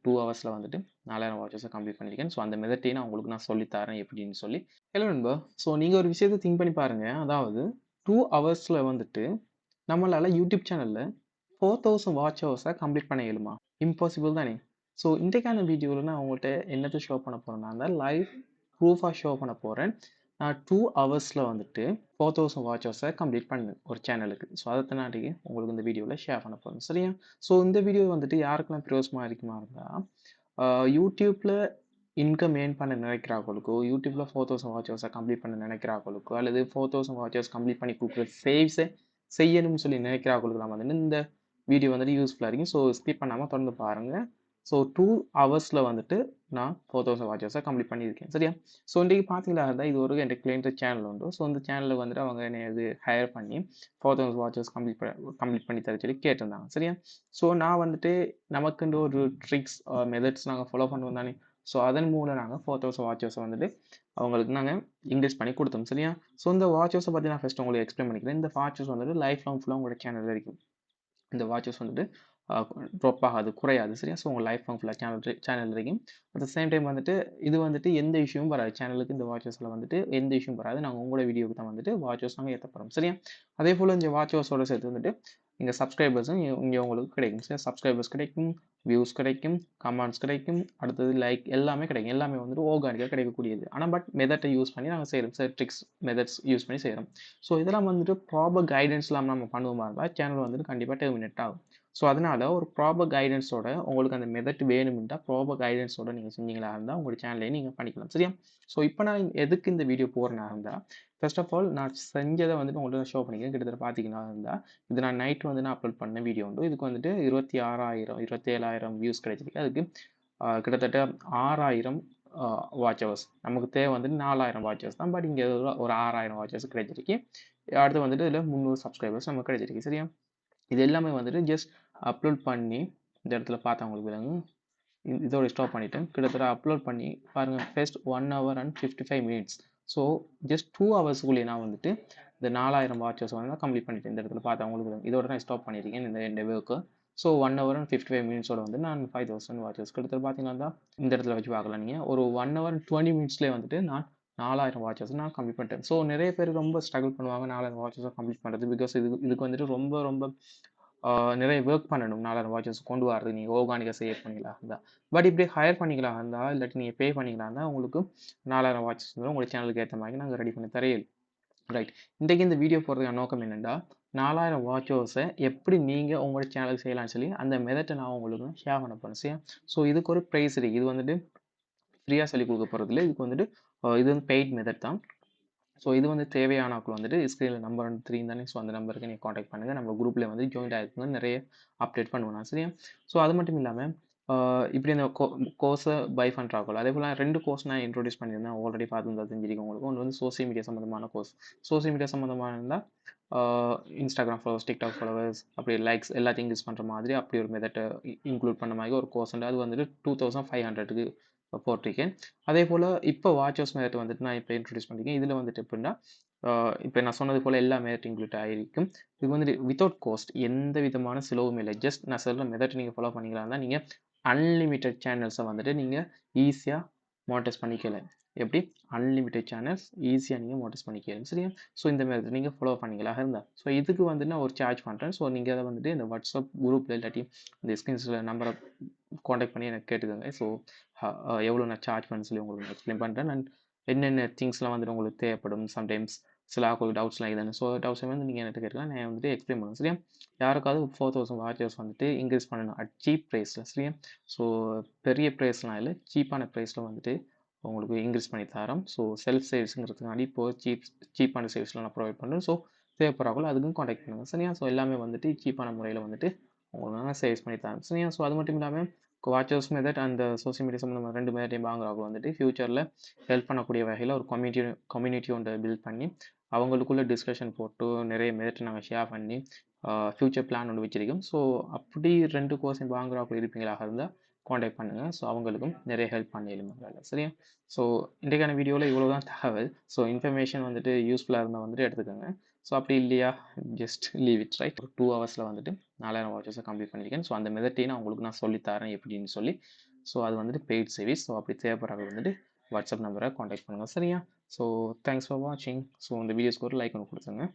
2 ஹவர்ஸில் வந்துட்டு 4000 வாட்சஸை கம்ப்ளீட் பண்ணியிருக்கேன். ஸோ அந்த மெத்தட்டையும் நான் உங்களுக்கு நான் சொல்லித்தரேன் எப்படின்னு சொல்லி. ஹலோ நண்பா, ஸோ நீங்கள் ஒரு விஷயத்தை திங்க் பண்ணி பாருங்கள். அதாவது 2 ஹவர்ஸில் வந்துட்டு நம்மளால் யூடியூப் சேனலில் 4000 வாட்ச் ஹவர்ஸை கம்ப்ளீட் பண்ண இயலுமா? இம்பாசிபிள் தானே. ஸோ இன்றைக்கான வீடியோவில் நான் உங்கள்கிட்ட என்னத்தை ஷோ பண்ண போகிறேன்னா, அந்த லைவ் ப்ரூஃபாக ஷோ பண்ண போகிறேன். நான் 2 ஹவர்ஸில் வந்துட்டு 4000 வாட்ச் ஹவர்ஸை கம்ப்ளீட் பண்ணேன் ஒரு சேனலுக்கு. ஸோ அதை தாண்டி உங்களுக்கு இந்த வீடியோவில் ஷேர் பண்ண போகிறேன், சரியா? ஸோ இந்த வீடியோ வந்துட்டு யாருக்கெல்லாம் பிரயோஜனமாக இருக்குமா இருந்தால், யூடியூப்பில் இன்கம் ஏர்ன் பண்ண நினைக்கிறாங்களுக்கோ, யூடியூப்பில் 4000 வாட்ச் ஹவர்ஸை கம்ப்ளீட் பண்ண நினைக்கிறாங்களுக்கோ, அல்லது 4000 வாட்ச் ஹவர்ஸ் கம்ப்ளீட் பண்ணி கொடுக்குற சேவ்ஸை செய்யணும்னு சொல்லி நினைக்கிறாங்களுக்குலாம் வந்துட்டு இந்த வீடியோ வந்துட்டு யூஸ்ஃபுல்லாக இருக்கும். ஸோ ஸ்கிப் பண்ணாமல் தொடர்ந்து பாருங்கள். ஸோ 2 ஹவர்ஸில் வந்துட்டு நான் 4000 வாட்ச் ஹவர்ஸை கம்ப்ளீட் பண்ணியிருக்கேன், சரியா? ஸோ இன்றைக்கி பார்த்தீங்களா இருந்தால் இது ஒரு எனக்கு கிளைண்ட் சேனல் உண்டு. ஸோ இந்த சேனலில் வந்துட்டு அவங்க என்னை இது ஹையர் பண்ணி 4000 வாட்ச் ஹவர்ஸ் கம்ப்ளீட் பண்ணி தர சொல்லி கேட்டிருந்தாங்க, சரியா? ஸோ நான் வந்துட்டு நமக்குன்ற ஒரு ட்ரிக்ஸ் மெத்தட்ஸ் நாங்கள் ஃபாலோ பண்ணுவோம் தானே. ஸோ அதன் மூலம் நாங்கள் 4000 வாட்ச் ஹவர்ஸை வந்துட்டு அவங்களுக்கு நாங்கள் இன்க்ரீஸ் பண்ணி கொடுத்தோம், சரியா? ஸோ இந்த வாட்ச் ஹவர்ஸை பற்றி நான் ஃபஸ்ட் உங்களுக்கு எக்ஸ்பிளைன் பண்ணிக்கிறேன். இந்த வாட்ச் ஹவர்ஸ் வந்துட்டு லைஃப் லாங் ஃபுல்லாக உங்களோட சேனல் இருக்கும். இந்த வாட்சஸ் வந்துட்டு ட்ராப் ஆகாது, குறையாது, சரியா? ஸோ உங்கள் லைஃப் லாங் ஃபுல்லாக சேனல் வரைக்கும். அட் த சேம் டைம் வந்துட்டு இது வந்துட்டு எந்த இஷ்யூவும் வராது சேனலுக்கு. இந்த வாட்சஸில் வந்துட்டு எந்த இஷ்யூவும் வராது. நாங்கள் உங்களோட வீடியோக்கு தான் வந்துட்டு வாட்சஸ் நாங்கள் ஏற்றப்படுறோம், சரியா? அதே போல் இந்த வாட்சஸோட சேர்த்து வந்துட்டு இங்கே சப்ஸ்கிரைபர்ஸும் இங்கே உங்களுக்கு கிடைக்கும், சரி? சப்ஸ்கிரைபர்ஸ் கிடைக்கும், வியூஸ் கிடைக்கும், கமெண்ட்ஸ் கிடைக்கும், அடுத்தது லைக் எல்லாமே கிடைக்கும். எல்லாமே வந்துட்டு ஆர்கானிக்காக கிடைக்கக்கூடியது. ஆனால் பட் மெத்தட்டை யூஸ் பண்ணி நாங்கள் செய்கிறோம், சார். ட்ரிக்ஸ் மெத்தட்ஸ் யூஸ் பண்ணி செய்கிறோம். ஸோ இதெல்லாம் வந்துட்டு ப்ராப்பர் கைடன்ஸ் இல்லாமல் நம்ம பண்ணுவோமா இருந்தால் சேனல் வந்துட்டு கண்டிப்பாக டெர்மினேட் ஆகும். ஸோ அதனால் ஒரு ப்ராப்பர் கைடன்ஸோட உங்களுக்கு அந்த மெத்தட் வேணும்னா ப்ராப்பர் கைடன்ஸோட நீங்கள் செஞ்சீங்களா இருந்தால் உங்களோட சேனலையும் நீங்கள் பண்ணிக்கலாம், சரியா? ஸோ இப்போ நான் எதுக்கு இந்த வீடியோ போடுறேன்னா இருந்தால், ஃபர்ஸ்ட் ஆஃப் ஆல் நான் செஞ்சதை வந்துட்டு உங்கள்கிட்ட ஷோ பண்ணிக்கிறேன். கிட்டத்தட்ட பார்த்தீங்கன்னா இருந்தால் இது நான் நைட் வந்து நான் அப்லோட் பண்ண வீடியோ உண்டு. இதுக்கு வந்துட்டு 26,000 27,000 வியூஸ் கிடைச்சிருக்கு. அதுக்கு கிட்டத்தட்ட 6,000 வாட்ச் ஹவர்ஸ். நமக்கு தேவை வந்துட்டு 4,000 வாட்ச் ஹவர்ஸ் தான். பட் இங்கே ஒரு 6,000 வாட்ச் ஹவர்ஸ் கிடைச்சிருக்கு. அடுத்து வந்துட்டு இதில் 300 சப்ஸ்கிரைபர்ஸ் நமக்கு கிடைச்சிருக்கு, சரியா? இது எல்லாமே வந்துட்டு ஜஸ்ட் அப்லோட் பண்ணி இந்த இடத்துல பார்த்தா உங்களுக்கு விளங்கும். இதோட ஸ்டாப் பண்ணிவிட்டேன். கிட்டத்தட்ட அப்லோட் பண்ணி பாருங்கள், first 1 hour and 55 minutes. So just 2 ஹவர்ஸுக்குள்ளேயே நான் வந்துட்டு இந்த 4,000 வாட்சஸ் வந்து நான் கம்ப்ளீட் பண்ணிட்டேன். இந்த இடத்துல பார்த்தா உங்களுக்கு இதோட நான் ஸ்டாப் பண்ணியிருக்கேன் இந்த work. So 1 hour and 55 minutes வந்து நான் 5,000 வாட்சஸ் கிட்டத்தட்ட பார்த்தீங்கன்னா இந்த இடத்துல வச்சு பார்க்கலாம். நீங்கள் ஒரு 1 hour and 20 minutesலேயே வந்துட்டு நான் 4,000 வாட்சஸ் நான் கம்ப்ளீட் பண்ணிட்டேன். ஸோ நிறைய பேர் ரொம்ப ஸ்ட்ரகிள் பண்ணுவாங்க 4,000 வாட்சஸை கம்ப்ளீட் பண்ணுறது. பிகாஸ் இதுக்கு வந்துட்டு ரொம்ப ரொம்ப நிறைய ஒர்க் பண்ணணும். 4,000 வாட்சஸ் கொண்டு வரது நீங்கள் ஆர்கானிக்காக சேவ் பண்ணிக்கலாம் இருந்தால். பட் இப்படி ஹையர் பண்ணிக்கலாம் இருந்தால், இல்லாட்டி நீங்கள் பே பண்ணிக்கலாம் இருந்தால் உங்களுக்கு 4,000 வாட்சஸ் வந்து உங்கள் சேனலுக்கு ஏற்ற மாதிரி நாங்கள் ரெடி பண்ணி தரையில். ரைட். இன்றைக்கி இந்த வீடியோ போடுறதுக்கான நோக்கம் என்னென்னா, 4,000 வாட்ச் ஹவர்ஸை எப்படி நீங்கள் உங்களோட சேனலுக்கு செய்யலாம்னு சொல்லி அந்த மெத்தட்டை நான் உங்களுக்கு ஷேர் பண்ண போகிறேன், சரியா? ஸோ இதுக்கு ஒரு ப்ரைஸ் இருக்குது. இது வந்துட்டு ஃப்ரீயாக சொல்லி கொடுக்க போகிறதில்ல. இதுக்கு வந்துட்டு இது வந்து பெய்ட் மெத்தட் தான். ஸோ இது வந்து தேவையானாக்கள் வந்துட்டு ஸ்க்ரீனில் நம்பர் 3 தானே. ஸோ அந்த நம்பருக்கு நீங்கள் காண்டாக்ட் பண்ணுங்கள். நம்ம குரூப்பில் வந்து ஜாயின்ட் ஆகிருக்குங்க. நிறைய அப்டேட் பண்ணுவேன் நான், சரியா? ஸோ அது மட்டும் இல்லாமல் இப்படி இந்த கோர்ஸை பை பண்ணுறாக்கள் அதே போல் 2 கோர்ஸ் நான் இன்ட்ரோடியூஸ் பண்ணியிருந்தேன். ஆல்ரெடி பார்த்துருந்தா தெரிஞ்சிருக்கும் உங்களுக்கு. ஒன்று வந்து சோசியல் மீடியா சம்மந்தமான கோர்ஸ். சோசியல் மீடியா சம்மந்தமான இருந்தால் இன்ஸ்டாகிராம் ஃபாலோவர்ஸ், டிக்டாக் ஃபாலோவர்ஸ், அப்படி லைக்ஸ் எல்லாத்தையும் யூஸ் பண்ணுற மாதிரி அப்படி ஒரு மெத்தட்டை இன்க்ளூட் பண்ண மாதிரி ஒரு கோர்ஸ் உண்டு. அது வந்துட்டு 2,500க்கு போட்டிருக்கேன். அதே போல் இப்போ வாட்சஸ் மெத்தட் வந்துட்டு நான் இப்போ இன்ட்ரடியூஸ் பண்ணியிருக்கேன். இதில் வந்துட்டு எப்படின்னா, இப்போ நான் சொன்னது போல் எல்லா மெத்தட் இன்க்ளூட் ஆகிருக்கும். இது வந்துட்டு வித்தவுட் காஸ்ட், எந்த விதமான செலவுமே இல்லை. ஜஸ்ட் நான் சொல்கிற மெத்தட் நீங்கள் ஃபாலோ பண்ணிக்கலாம் தான் நீங்கள் அன்லிமிட்டட் சேனல்ஸை வந்துட்டு நீங்கள் ஈஸியாக மானிட்டைஸ் பண்ணிக்கலாம். எப்படி அன்லிமிட்டட் சேனல்ஸ் ஈஸியாக நீங்கள் மானிட்டைஸ் பண்ணிக்கலாம், சரியா? ஸோ இந்த மெத்தட் நீங்கள் ஃபாலோ பண்ணிக்கலாம் இருந்தால். ஸோ இதுக்கு வந்து நான் ஒரு சார்ஜ் பண்ணுறேன். ஸோ நீங்கள் அதை வந்துட்டு இந்த வாட்ஸ்அப் குரூப்பில் இல்லாட்டி இந்த ஸ்க்ரீன்ஸில் நம்பரை காண்டாக்ட் பண்ணி எனக்கு கேட்டுக்கோங்க. ஸோ எவ்வளோ நான் சார்ஜ் பண்ண சொல்லி உங்களுக்கு எக்ஸ்பிளைன் பண்ணுறேன். அண்ட் என்னென்ன திங்ஸ்லாம் வந்துட்டு உங்களுக்கு தேவைப்படும். சம்டைம்ஸ் சில ஆக்களுக்கு டவுட்ஸ்லாம் இதுதானே. ஸோ டவுட்ஸை வந்து நீங்கள் என்கிட்ட கேட்கலாம், நான் வந்துட்டு எக்ஸ்பிளைன் பண்ணுவேன், சரியா? யாருக்காவது 4,000 வாட்சஸ் வந்துட்டு இன்க்ரீஸ் பண்ணணும் அட் சீப் ப்ரைஸில், சரியா? ஸோ பெரிய ப்ரைஸ்லாம் இல்லை, சீப்பான ப்ரைஸில் வந்துட்டு உங்களுக்கு இன்க்ரீஸ் பண்ணி தரோம். ஸோ செல்ஃப் சர்வீஸுங்கிறதுக்காண்டி இப்போது சீப்பான சர்வீஸில் நான் ப்ரொவைட் பண்ணுறேன். ஸோ தேவைப்படுறாங்களோ அதுக்கும் காண்டாக்ட் பண்ணுங்கள், சரியா? ஸோ எல்லாமே வந்துட்டு சீப்பான முறையில் வந்துட்டு உங்களுக்கு நான் சர்வீஸ் பண்ணி தரேன், சரியா? ஸோ அது மட்டும் இல்லாமல் வாட்சஸ் மெத்தட் அந்த சோசியல் மீடியா சம்மந்தமாக 2 மெத்தட்டையும் வாங்குறவங்க வந்துட்டு ஃப்யூச்சரில் ஹெல்ப் பண்ணக்கூடிய வகையில் ஒரு கம்யூனிட்டி ஒன்று பில்ட் பண்ணி அவங்களுக்குள்ள டிஸ்கஷன் போட்டு நிறைய மெத்தட் நாங்கள் ஷேர் பண்ணி ஃப்யூச்சர் பிளான் ஒன்று வச்சிருக்கோம். ஸோ அப்படி 2 கோர்ஸையும் வாங்குறவங்க இருப்பீங்களாக இருந்தால் காண்டாக்ட் பண்ணுங்கள். ஸோ அவங்களுக்கும் நிறைய ஹெல்ப் பண்ணிடுங்க, சரியா? ஸோ இன்றைக்கான வீடியோவில் இவ்வளோ தான் தகவல். ஸோ இன்ஃபர்மேஷன் வந்துட்டு யூஸ்ஃபுல்லாக இருந்தால் வந்துட்டு எடுத்துக்கோங்க. ஸோ அப்படி இல்லையா, ஜஸ்ட் லீவ் இட், ரைட்? ஒரு 2 ஹவர்ஸில் வந்துட்டு 4,000 வாட்சஸை கம்ப்ளீட் பண்ணியிருக்கேன். ஸோ அந்த மெத்தட்டையும் நான் உங்களுக்கு நான் சொல்லித்தரேன் எப்படின்னு சொல்லி. ஸோ அது வந்துட்டு பெய்ட் சர்வீஸ். ஸோ அப்படி தேவைப்படுறவங்க வந்துட்டு வாட்ஸ்அப் நம்பரை காண்டாக்ட் பண்ணுங்கள் சரியா. ஸோ தேங்க்ஸ் ஃபார் வாட்சிங். ஸோ இந்த வீடியோஸ்க்கு ஒரு லைக் ஒன்று கொடுத்துருங்க.